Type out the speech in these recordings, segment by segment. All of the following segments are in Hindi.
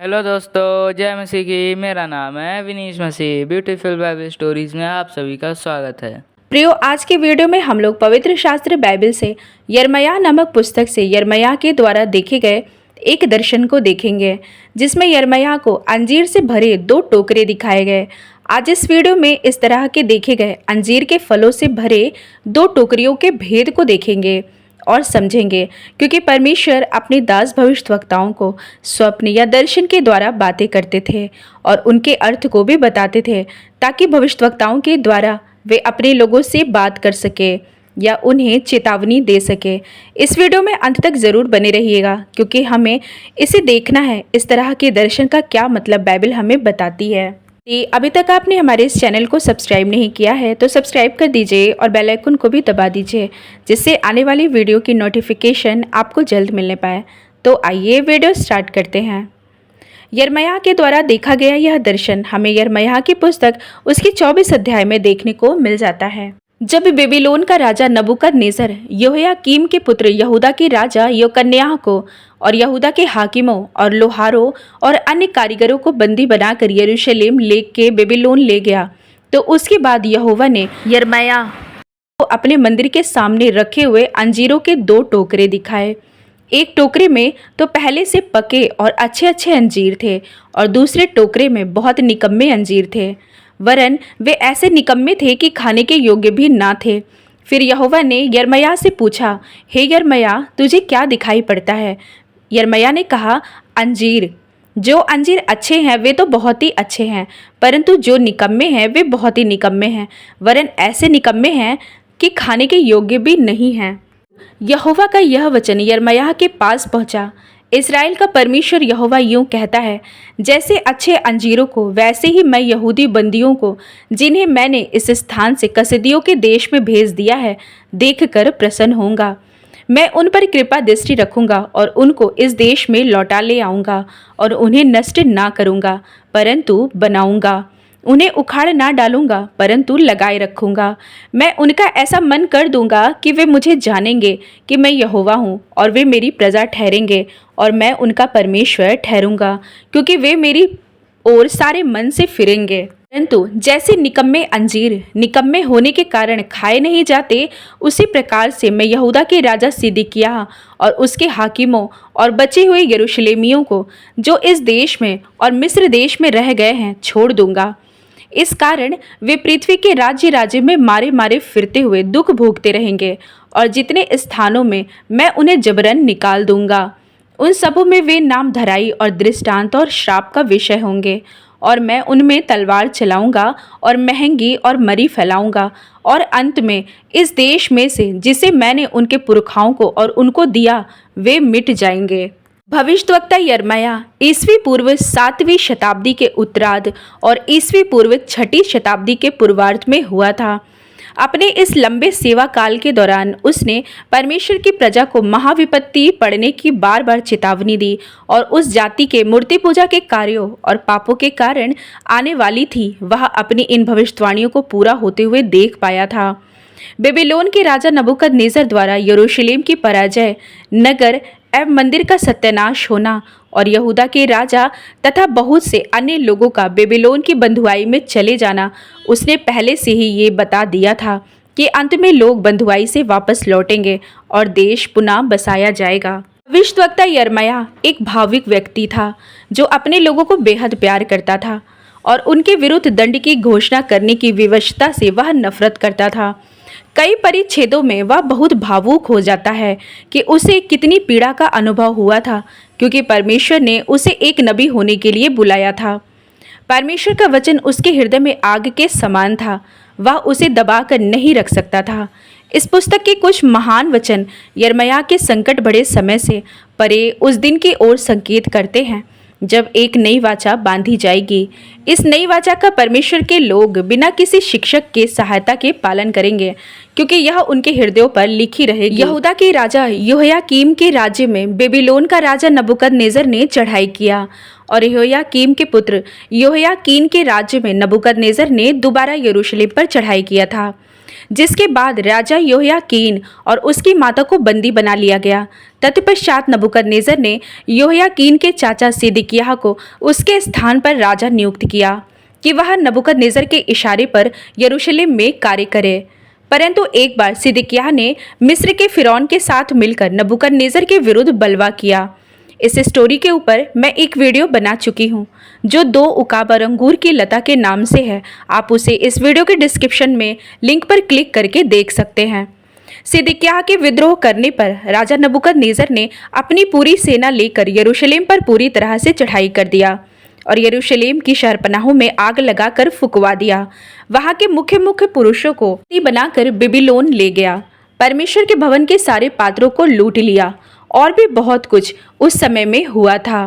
हेलो दोस्तों, जय मसीह की। मेरा नाम है विनीश मसीह। ब्यूटीफुल बाइबल स्टोरीज में आप सभी का स्वागत है। प्रियो, आज के वीडियो में हम लोग पवित्र शास्त्र बाइबल से यिर्मयाह नामक पुस्तक से यिर्मयाह के द्वारा देखे गए एक दर्शन को देखेंगे, जिसमें यिर्मयाह को अंजीर से भरे 2 टोकरे दिखाए गए। आज इस वीडियो में इस तरह के देखे गए अंजीर के फलों से भरे 2 टोकरियों के भेद को देखेंगे और समझेंगे, क्योंकि परमेश्वर अपने दास भविष्यवक्ताओं को स्वप्न या दर्शन के द्वारा बातें करते थे और उनके अर्थ को भी बताते थे, ताकि भविष्यवक्ताओं के द्वारा वे अपने लोगों से बात कर सके या उन्हें चेतावनी दे सके। इस वीडियो में अंत तक ज़रूर बने रहिएगा, क्योंकि हमें इसे देखना है, इस तरह के दर्शन का क्या मतलब बाइबल हमें बताती है। अभी तक आपने हमारे इस चैनल को सब्सक्राइब नहीं किया है तो सब्सक्राइब कर दीजिए और बेल आइकन को भी दबा दीजिए, जिससे आने वाली वीडियो की नोटिफिकेशन आपको जल्द मिलने पाए। तो आइए वीडियो स्टार्ट करते हैं। यिर्मयाह के द्वारा देखा गया यह दर्शन हमें यिर्मयाह की पुस्तक उसकी 24 अध्याय में देखने को मिल जाता है। जब बेबीलोन का राजा नबूकदनेस्सर यहोयाकीम के पुत्र यहूदा के राजा यकोन्याह को और यहूदा के हाकिमों और लोहारों और अन्य कारीगरों को बंदी बनाकर यरूशलेम के बेबीलोन ले गया, तो उसके बाद यहोवा ने यिर्मयाह को अपने मंदिर के सामने रखे हुए अंजीरों के 2 टोकरे दिखाए। एक टोकरे में तो पहले से पके और अच्छे अच्छे अंजीर थे और दूसरे टोकरे में बहुत निकम्मे अंजीर थे, वरन वे ऐसे निकम्मे थे कि खाने के योग्य भी ना थे। फिर यहोवा ने यिर्मयाह से पूछा, हे यिर्मयाह, तुझे क्या दिखाई पड़ता है? यिर्मयाह ने कहा, अंजीर। जो अंजीर अच्छे हैं वे तो बहुत ही अच्छे हैं, परंतु जो निकम्मे हैं वे बहुत ही निकम्मे हैं, वरन ऐसे निकम्मे हैं कि खाने के योग्य भी नहीं हैं। यहोवा का यह वचन यिर्मयाह के पास पहुंचा। इस्राएल का परमेश्वर यहोवा यूं कहता है, जैसे अच्छे अंजीरों को वैसे ही मैं यहूदी बंदियों को, जिन्हें मैंने इस स्थान से कसदियों के देश में भेज दिया है, देखकर प्रसन्न होऊंगा। मैं उन पर कृपा दृष्टि रखूंगा और उनको इस देश में लौटा ले आऊँगा और उन्हें नष्ट ना करूँगा, परंतु बनाऊँगा। उन्हें उखाड़ ना डालूंगा, परंतु लगाए रखूंगा। मैं उनका ऐसा मन कर दूंगा कि वे मुझे जानेंगे कि मैं यहोवा हूँ, और वे मेरी प्रजा ठहरेंगे और मैं उनका परमेश्वर ठहरूंगा, क्योंकि वे मेरी ओर सारे मन से फिरेंगे। परंतु जैसे निकम्मे अंजीर निकम्मे होने के कारण खाए नहीं जाते, उसी प्रकार से मैं यहूदा के राजा सिदकिय्याह और उसके हाकिमों और बचे हुए यरूशलेमियों को, जो इस देश में और मिस्र देश में रह गए हैं, छोड़ दूंगा। इस कारण वे पृथ्वी के राज्य राज्य में मारे मारे फिरते हुए दुख भोगते रहेंगे, और जितने स्थानों में मैं उन्हें जबरन निकाल दूंगा, उन सबों में वे नाम धराई और दृष्टांत और श्राप का विषय होंगे। और मैं उनमें तलवार चलाऊंगा और महंगी और मरी फैलाऊंगा, और अंत में इस देश में से जिसे मैंने उनके पुरखाओं को और उनको दिया, वे मिट जाएंगे। भविष्यद्वक्ता यिर्मयाह ईस्वी पूर्व 7वीं शताब्दी के उत्तरार्ध और ईस्वी पूर्व 6ठी शताब्दी के पूर्वार्ध में हुआ था। अपने इस लंबे सेवा काल के दौरान उसने परमेश्वर की प्रजा को महाविपत्ति पड़ने की बार बार चेतावनी दी, और उस जाति के मूर्ति पूजा के कार्यों और पापों के कारण आने वाली थी, वह अपनी इन भविष्यवाणियों को पूरा होते हुए देख पाया था। बेबीलोन के राजा नबूकदनेस्सर द्वारा यरूशलेम की पराजय, नगर एवं मंदिर का सत्यानाश होना और यहूदा के राजा तथा बहुत से अन्य लोगों का बेबीलोन की बंधुआई में चले जाना, उसने पहले से ही ये बता दिया था कि अंत में लोग बंधुआई से वापस लौटेंगे और देश पुनः बसाया जाएगा। भविष्यद्वक्ता यिर्मयाह एक भावुक व्यक्ति था, जो अपने लोगों को बेहद प्यार करता था, और उनके विरुद्ध दंड की घोषणा करने की विवशता से वह नफरत करता था। कई परिच्छेदों में वह बहुत भावुक हो जाता है कि उसे कितनी पीड़ा का अनुभव हुआ था, क्योंकि परमेश्वर ने उसे एक नबी होने के लिए बुलाया था। परमेश्वर का वचन उसके हृदय में आग के समान था, वह उसे दबाकर नहीं रख सकता था। इस पुस्तक के कुछ महान वचन यिर्मयाह के संकट बड़े समय से परे उस दिन की ओर संकेत करते हैं, जब एक नई वाचा बांधी जाएगी। इस नई वाचा का परमेश्वर के लोग बिना किसी शिक्षक के सहायता के पालन करेंगे, क्योंकि यह उनके हृदयों पर लिखी रहेगी। यहूदा के राजा यहोयाकीम के राज्य में बेबीलोन का राजा नबूकदनेस्सर ने चढ़ाई किया, और यहोयाकीम के पुत्र यहोयाकीन के राज्य में नबूकदनेस्सर ने दोबारा यरूशलेम पर चढ़ाई किया था। जिसके बाद राजा योयाकीन और उसकी माता को बंदी बना लिया गया। तत्पश्चात नबूकदनेस्सर ने योयाकीन के चाचा सिदकिय्याह को उसके स्थान पर राजा नियुक्त किया कि वह नबूकदनेस्सर के इशारे पर यरूशलेम में कार्य करे। परंतु एक बार सिदकिय्याह ने मिस्र के फिरौन के साथ मिलकर नबूकदनेस्सर के विरुद्ध बलवा किया। इस स्टोरी के ऊपर मैं एक वीडियो बना चुकी हूँ जो 2 उकाब और अंगूर की लता के नाम से है। आप उसे इस वीडियो के डिस्क्रिप्शन में लिंक पर क्लिक करके देख सकते हैं। सिदकिय्याह के विद्रोह करने पर राजा नबूकदनेस्सर ने अपनी पूरी सेना लेकर यरूशलेम पर पूरी तरह से चढ़ाई कर दिया और यरूशलेम की शहरपनाहों में आग लगाकर फुकवा दिया। वहां के मुख्य पुरुषों को बनाकर बेबीलोन ले गया। परमेश्वर के भवन के सारे पात्रों को लूट लिया और भी बहुत कुछ उस समय में हुआ था।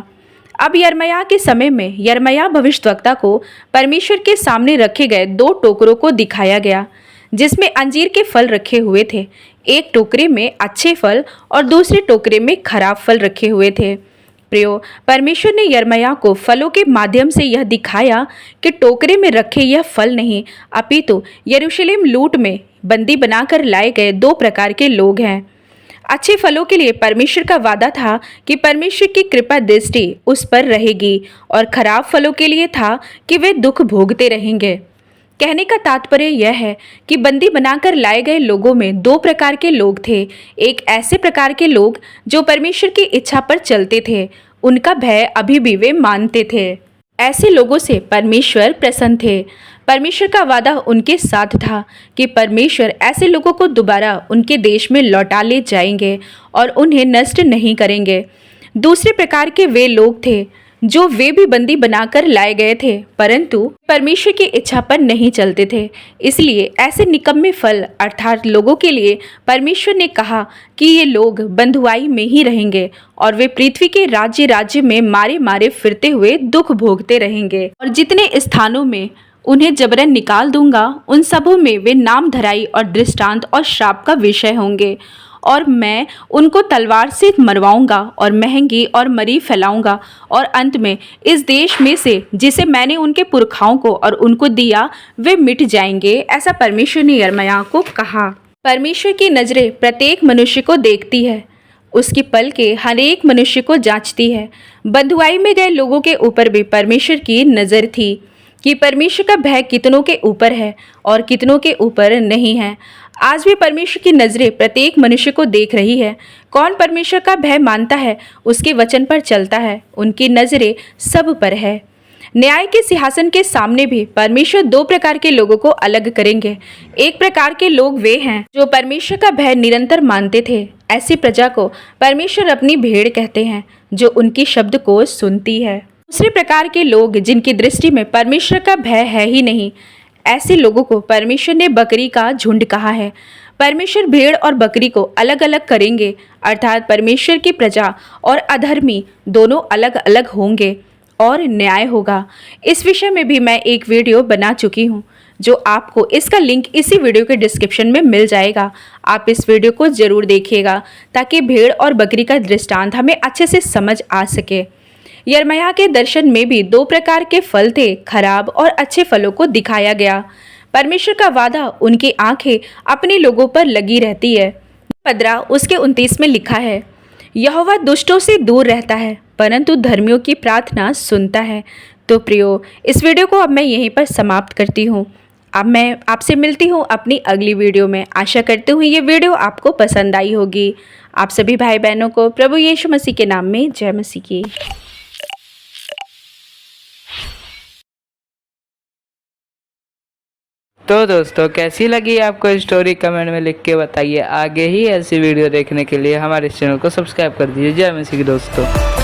अब यिर्मयाह के समय में यिर्मयाह भविष्यद्वक्ता को परमेश्वर के सामने रखे गए 2 टोकरों को दिखाया गया जिसमें अंजीर के फल रखे हुए थे। एक टोकरे में अच्छे फल और दूसरे टोकरे में खराब फल रखे हुए थे। प्रियो, परमेश्वर ने यिर्मयाह को फलों के माध्यम से यह दिखाया कि टोकरे में रखे यह फल नहीं अपितु यरूशलेम लूट में बंदी बनाकर लाए गए 2 प्रकार के लोग हैं। अच्छे फलों के लिए परमेश्वर का वादा था कि परमेश्वर की कृपा दृष्टि उस पर रहेगी और खराब फलों के लिए था कि वे दुख भोगते रहेंगे। कहने का तात्पर्य यह है कि बंदी बनाकर लाए गए लोगों में 2 प्रकार के लोग थे। एक ऐसे प्रकार के लोग जो परमेश्वर की इच्छा पर चलते थे, उनका भय अभी भी वे मानते थे। ऐसे लोगों से परमेश्वर प्रसन्न थे। परमेश्वर का वादा उनके साथ था कि परमेश्वर ऐसे लोगों को दोबारा उनके देश में लौटा ले जाएंगे और उन्हें नष्ट नहीं करेंगे। दूसरे प्रकार के वे लोग थे जो वे भी बंदी बनाकर लाए गए थे परंतु परमेश्वर की इच्छा पर नहीं चलते थे। इसलिए ऐसे निकम्मे फल अर्थात लोगों के लिए परमेश्वर ने कहा कि ये लोग बंधुआई में ही रहेंगे और वे पृथ्वी के राज्य में मारे मारे फिरते हुए दुख भोगते रहेंगे और जितने स्थानों में उन्हें जबरन निकाल दूंगा उन सबों में वे नाम धराई और दृष्टांत और श्राप का विषय होंगे और मैं उनको तलवार से मरवाऊंगा और महंगी और मरी फैलाऊंगा और अंत में इस देश में से जिसे मैंने उनके पुरखाओं को और उनको दिया वे मिट जाएंगे। ऐसा परमेश्वर ने यिर्मयाह को कहा। परमेश्वर की नज़रें प्रत्येक मनुष्य को देखती है, उसकी पलकें हर एक मनुष्य को जांचती है। बंधुआई में गए लोगों के ऊपर भी परमेश्वर की नज़र थी कि परमेश्वर का भय कितनों के ऊपर है और कितनों के ऊपर नहीं है। आज भी परमेश्वर की नज़रें प्रत्येक मनुष्य को देख रही है। कौन परमेश्वर का भय मानता है, उसके वचन पर चलता है, उनकी नज़रें सब पर है। न्याय के सिंहासन के सामने भी परमेश्वर 2 प्रकार के लोगों को अलग करेंगे। एक प्रकार के लोग वे हैं जो परमेश्वर का भय निरंतर मानते थे। ऐसी प्रजा को परमेश्वर अपनी भेड़ कहते हैं जो उनकी शब्द को सुनती है। दूसरे प्रकार के लोग जिनकी दृष्टि में परमेश्वर का भय है ही नहीं, ऐसे लोगों को परमेश्वर ने बकरी का झुंड कहा है। परमेश्वर भेड़ और बकरी को अलग अलग करेंगे अर्थात परमेश्वर की प्रजा और अधर्मी दोनों अलग अलग होंगे और न्याय होगा। इस विषय में भी मैं एक वीडियो बना चुकी हूँ जो आपको इसका लिंक इसी वीडियो के डिस्क्रिप्शन में मिल जाएगा। आप इस वीडियो को ज़रूर देखिएगा ताकि भेड़ और बकरी का दृष्टांत हमें अच्छे से समझ आ सके। यिर्मयाह के दर्शन में भी 2 प्रकार के फल थे, खराब और अच्छे फलों को दिखाया गया। परमेश्वर का वादा उनकी आंखें अपने लोगों पर लगी रहती है। 15 उसके 29 में लिखा है, यहोवा दुष्टों से दूर रहता है परंतु धर्मियों की प्रार्थना सुनता है। तो प्रियो, इस वीडियो को अब मैं यहीं पर समाप्त करती हूँ। अब मैं आपसे मिलती हूँ अपनी अगली वीडियो में। आशा करती हूँ ये वीडियो आपको पसंद आई होगी। आप सभी भाई बहनों को प्रभु यीशु मसीह के नाम में जय मसीह की। तो दोस्तों, कैसी लगी आपको स्टोरी कमेंट में लिख के बताइए। आगे ही ऐसी वीडियो देखने के लिए हमारे चैनल को सब्सक्राइब कर दीजिए। जय मसीह की दोस्तों।